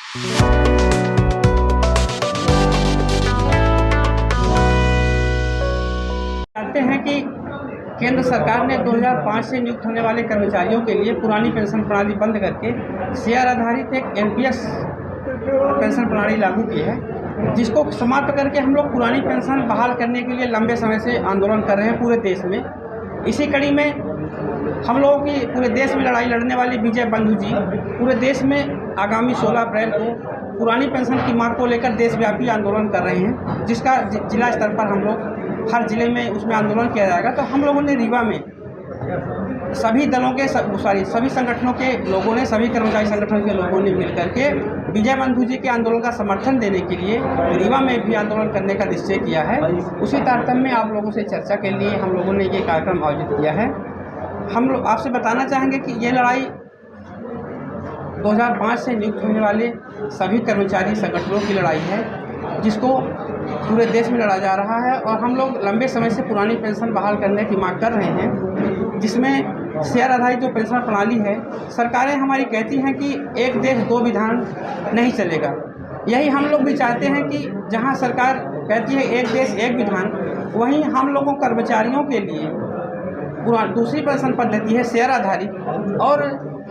जानते हैं कि केंद्र सरकार ने 2005 से नियुक्त होने वाले कर्मचारियों के लिए पुरानी पेंशन प्रणाली बंद करके शेयर आधारित एक एनपीएस पेंशन प्रणाली लागू की है, जिसको समाप्त करके हम लोग पुरानी पेंशन बहाल करने के लिए लंबे समय से आंदोलन कर रहे हैं पूरे देश में। इसी कड़ी में हम लोगों की पूरे देश में लड़ाई लड़ने वाले विजय बंधु जी पूरे देश में आगामी 16 अप्रैल को पुरानी पेंशन की मांग को लेकर देशव्यापी आंदोलन कर रहे हैं, जिसका जिला स्तर पर हम लोग हर जिले में उसमें आंदोलन किया जाएगा। तो हम लोगों ने रीवा में सभी दलों के सभी संगठनों के लोगों ने, सभी कर्मचारी संगठनों के लोगों ने मिलकर के विजय बंधु जी के आंदोलन का समर्थन देने के लिए रीवा में भी आंदोलन करने का निश्चय किया है। उसी तारतम्य में आप लोगों से चर्चा के लिए हम लोगों ने ये कार्यक्रम आयोजित किया है। हम लोग आपसे बताना चाहेंगे कि ये लड़ाई 2005 से नियुक्त होने वाले सभी कर्मचारी संगठनों की लड़ाई है, जिसको पूरे देश में लड़ा जा रहा है। और हम लोग लंबे समय से पुरानी पेंशन बहाल करने की मांग कर रहे हैं, जिसमें शेयर आधारित जो पेंशन प्रणाली है, सरकारें हमारी कहती हैं कि एक देश दो विधान नहीं चलेगा। यही हम लोग भी चाहते हैं कि जहां सरकार कहती है एक देश एक विधान, वहीं हम लोगों कर्मचारियों के लिए दूसरी पेंशन पद्धति है शेयर आधारित। और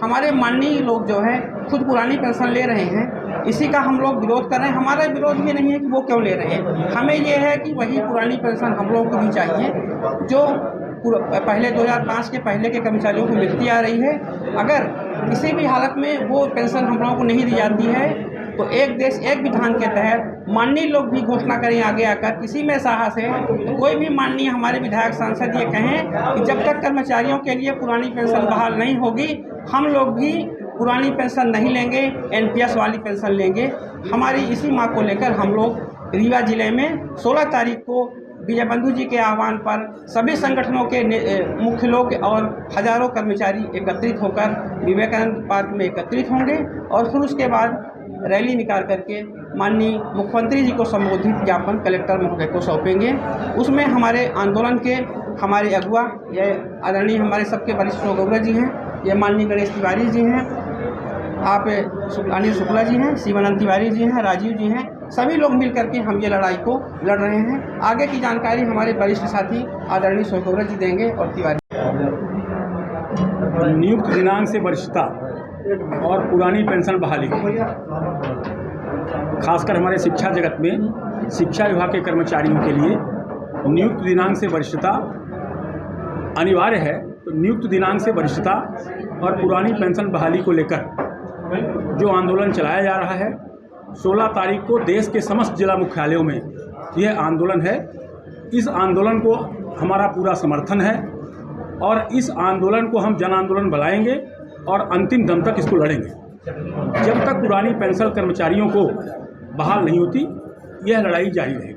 हमारे माननीय लोग जो है खुद पुरानी पेंशन ले रहे हैं, इसी का हम लोग विरोध कर रहे हैं। हमारा विरोध ये नहीं है कि वो क्यों ले रहे हैं, हमें ये है कि वही पुरानी पेंशन हम लोगों को भी चाहिए जो पहले 2005 के पहले के कर्मचारियों को मिलती आ रही है। अगर किसी भी हालत में वो पेंशन हम लोगों को नहीं दी जाती है तो एक देश एक विधान के तहत माननीय लोग भी घोषणा करें आगे आकर किसी में साहस है तो कोई भी माननीय हमारे विधायक सांसद ये कहें कि जब तक कर्मचारियों के लिए पुरानी पेंशन बहाल नहीं होगी हम लोग भी पुरानी पेंशन नहीं लेंगे, एनपीएस वाली पेंशन लेंगे। हमारी इसी मांग को लेकर हम लोग रीवा जिले में 16 तारीख को विजय बंधु जी के आह्वान पर सभी संगठनों के मुख्य लोग और हजारों कर्मचारी एकत्रित होकर विवेकानंद पार्क में एकत्रित होंगे और फिर उसके बाद रैली निकाल करके माननीय मुख्यमंत्री जी को संबोधित ज्ञापन कलेक्टर महोदय को सौंपेंगे। उसमें हमारे आंदोलन के हमारे अगुआ ये आदरणीय हमारे सबके वरिष्ठ गौरव जी हैं, ये माननीय गणेश तिवारी जी हैं, आप अनिल शुक्ला जी हैं, शिवानंद तिवारी जी हैं, राजीव जी हैं, सभी लोग मिल करके हम ये लड़ाई को लड़ रहे हैं। आगे की जानकारी हमारे वरिष्ठ साथी आदरणीय गौरव जी देंगे। और तिवारी नियुक्त दिनांक से वरिष्ठता और पुरानी पेंशन बहाली, खासकर हमारे शिक्षा जगत में शिक्षा विभाग के कर्मचारियों के लिए नियुक्त दिनांक से वरिष्ठता अनिवार्य है। तो नियुक्त दिनांक से वरिष्ठता और पुरानी पेंशन बहाली को लेकर जो आंदोलन चलाया जा रहा है, 16 तारीख को देश के समस्त जिला मुख्यालयों में यह आंदोलन है। इस आंदोलन को हमारा पूरा समर्थन है और इस आंदोलन को हम जन आंदोलन बनाएंगे और अंतिम दम तक इसको लड़ेंगे। जब तक पुरानी पेंशन कर्मचारियों को बहाल नहीं होती, यह लड़ाई जारी रहेगी।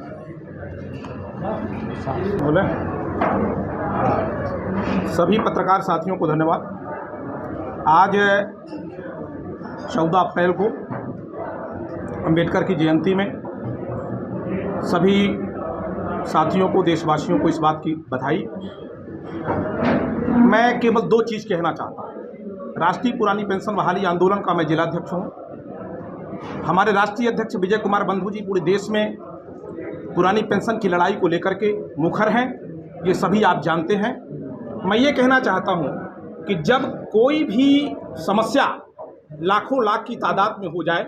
बोले सभी पत्रकार साथियों को धन्यवाद। आज 14 अप्रैल को अंबेडकर की जयंती में सभी साथियों को, देशवासियों को इस बात की बधाई। मैं केवल 2 चीज़ कहना चाहता हूँ। राष्ट्रीय पुरानी पेंशन बहाली आंदोलन का मैं जिलाध्यक्ष हूँ। हमारे राष्ट्रीय अध्यक्ष विजय कुमार बंधु जी पूरे देश में पुरानी पेंशन की लड़ाई को लेकर के मुखर हैं, ये सभी आप जानते हैं। मैं ये कहना चाहता हूँ कि जब कोई भी समस्या लाखों लाख की तादाद में हो जाए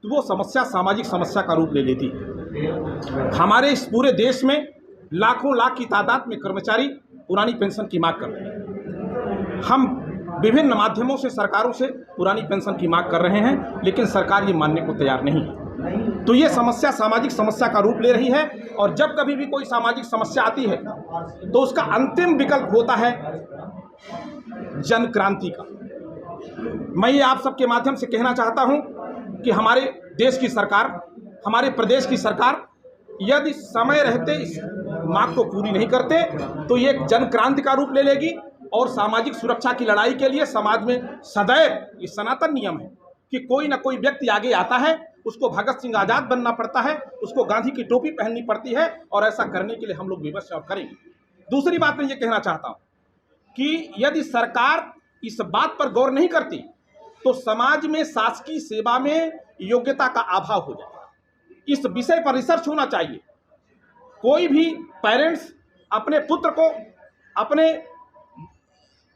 तो वो समस्या सामाजिक समस्या का रूप ले लेती है। हमारे इस पूरे देश में लाखों लाख की तादाद में कर्मचारी पुरानी पेंशन की मांग कर रहे हैं। हम विभिन्न माध्यमों से सरकारों से पुरानी पेंशन की मांग कर रहे हैं, लेकिन सरकार ये मानने को तैयार नहीं है। तो ये समस्या सामाजिक समस्या का रूप ले रही है और जब कभी भी कोई सामाजिक समस्या आती है तो उसका अंतिम विकल्प होता है जन क्रांति का। मैं ये आप सबके माध्यम से कहना चाहता हूं कि हमारे देश की सरकार, हमारे प्रदेश की सरकार यदि समय रहते इस मांग को पूरी नहीं करते तो ये जन क्रांति का रूप ले लेगी और सामाजिक सुरक्षा की लड़ाई के लिए समाज में सदैव ये सनातन नियम है कि कोई ना कोई व्यक्ति आगे आता है, उसको भगत सिंह आज़ाद बनना पड़ता है, उसको गांधी की टोपी पहननी पड़ती है और ऐसा करने के लिए हम लोग विवश और करेंगे। दूसरी बात मैं ये कहना चाहता हूँ कि यदि सरकार इस बात पर गौर नहीं करती तो समाज में शासकीय सेवा में योग्यता का अभाव हो जाएगा। इस विषय पर रिसर्च होना चाहिए। कोई भी पेरेंट्स अपने पुत्र को, अपने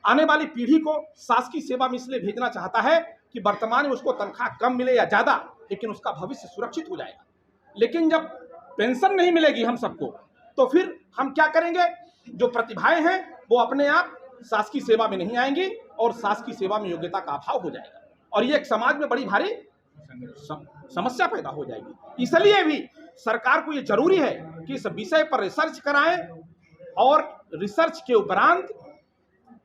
आने वाली पीढ़ी को शासकीय सेवा में इसलिए भेजना चाहता है कि वर्तमान में उसको तनख्वाह कम मिले या ज़्यादा, लेकिन उसका भविष्य सुरक्षित हो जाएगा। लेकिन जब पेंशन नहीं मिलेगी हम सबको, तो फिर हम क्या करेंगे? जो प्रतिभाएं हैं वो अपने आप शासकीय सेवा में नहीं आएंगी और शासकीय सेवा में योग्यता का अभाव हो जाएगा, और ये एक समाज में बड़ी भारी समस्या पैदा हो जाएगी। इसलिए भी सरकार को ये जरूरी है कि इस विषय पर रिसर्च कराएं और रिसर्च के उपरांत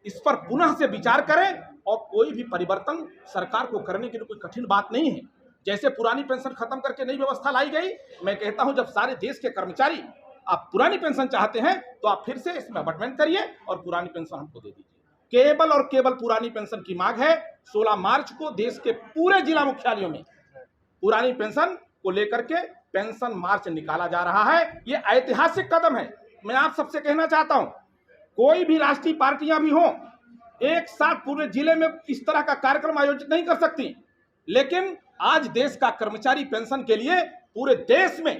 इस पर पुनः से विचार करें, और कोई भी परिवर्तन सरकार को करने के लिए कोई कठिन बात नहीं है। जैसे पुरानी पेंशन खत्म करके नई व्यवस्था लाई गई, मैं कहता हूं जब सारे देश के कर्मचारी आप पुरानी पेंशन चाहते हैं तो आप फिर से इसमें अमेंडमेंट करिए और पुरानी पेंशन हमको दे दीजिए। केवल और केवल पुरानी पेंशन की मांग है। 16 मार्च को देश के पूरे जिला मुख्यालयों में पुरानी पेंशन को लेकर के पेंशन मार्च निकाला जा रहा है। ये ऐतिहासिक कदम है। मैं आप सबसे कहना चाहता हूं, कोई भी राष्ट्रीय पार्टियां भी हों, एक साथ पूरे जिले में इस तरह का कार्यक्रम आयोजित नहीं कर सकती, लेकिन आज देश का कर्मचारी पेंशन के लिए पूरे देश में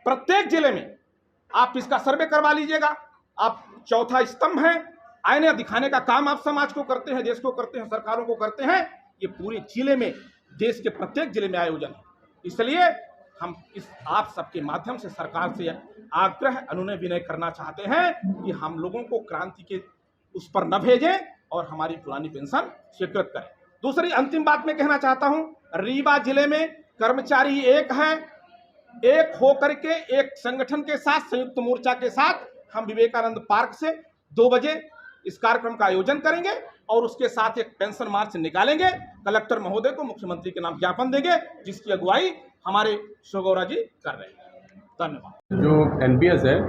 प्रत्येक जिले में आप इसका सर्वे करवा लीजिएगा। आप चौथा स्तंभ है, आईने दिखाने का काम आप समाज को करते हैं, देश को करते हैं, सरकारों को करते हैं। ये पूरे जिले में, देश के प्रत्येक जिले में आयोजन है। इसलिए हम इस आप सबके माध्यम से सरकार से आग्रह, अनुनय, विनय करना चाहते हैं कि हम लोगों को क्रांति के उस पर न भेजें और हमारी पुरानी पेंशन स्वीकृत करें। दूसरी अंतिम बात मैं कहना चाहता हूं, रीवा जिले में कर्मचारी एक हैं, एक होकर के एक संगठन के साथ, संयुक्त मोर्चा के साथ हम विवेकानंद पार्क से 2 बजे इस कार्यक्रम का आयोजन करेंगे और उसके साथ एक पेंशन मार्च निकालेंगे। कलेक्टर महोदय को मुख्यमंत्री के नाम ज्ञापन देंगे, जिसकी अगुवाई हमारे शोगौरा जी कर रहे हैं। धन्यवाद। जो एनपीएस है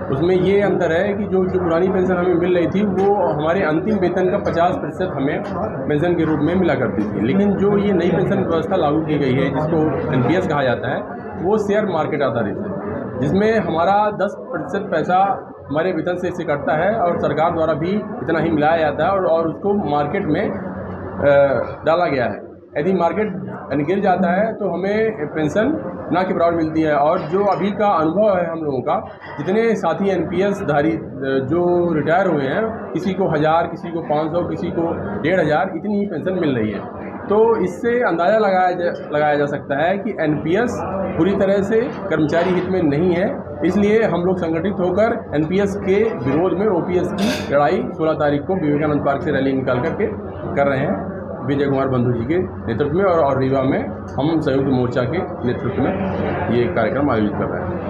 उसमें ये अंतर है कि जो पुरानी पेंशन हमें मिल रही थी वो हमारे अंतिम वेतन का 50% हमें पेंशन के रूप में मिला करती थी, लेकिन जो ये नई पेंशन व्यवस्था लागू की गई है जिसको एनपीएस कहा जाता है, वो शेयर मार्केट आधारित है, जिसमें हमारा 10% पैसा हमारे वेतन से कटता है और सरकार द्वारा भी इतना ही मिलाया जाता है और उसको मार्केट में डाला गया है। यदि मार्केट गिर जाता है तो हमें पेंशन ना के बराबर मिलती है। और जो अभी का अनुभव है हम लोगों का, जितने साथी एनपीएस धारी जो रिटायर हुए हैं, किसी को 1000, किसी को 500, किसी को 1500, इतनी ही पेंशन मिल रही है। तो इससे अंदाज़ा लगाया जा सकता है कि एनपीएस पूरी तरह से कर्मचारी हित में नहीं है। इसलिए हम लोग संगठित होकर एनपीएस के विरोध में ओपीएस की लड़ाई 16 तारीख को विवेकानंद पार्क से रैली निकाल करके कर रहे हैं, विजय कुमार बंधु जी के नेतृत्व में। और रीवा में हम संयुक्त मोर्चा के नेतृत्व में ये कार्यक्रम आयोजित कर रहे हैं।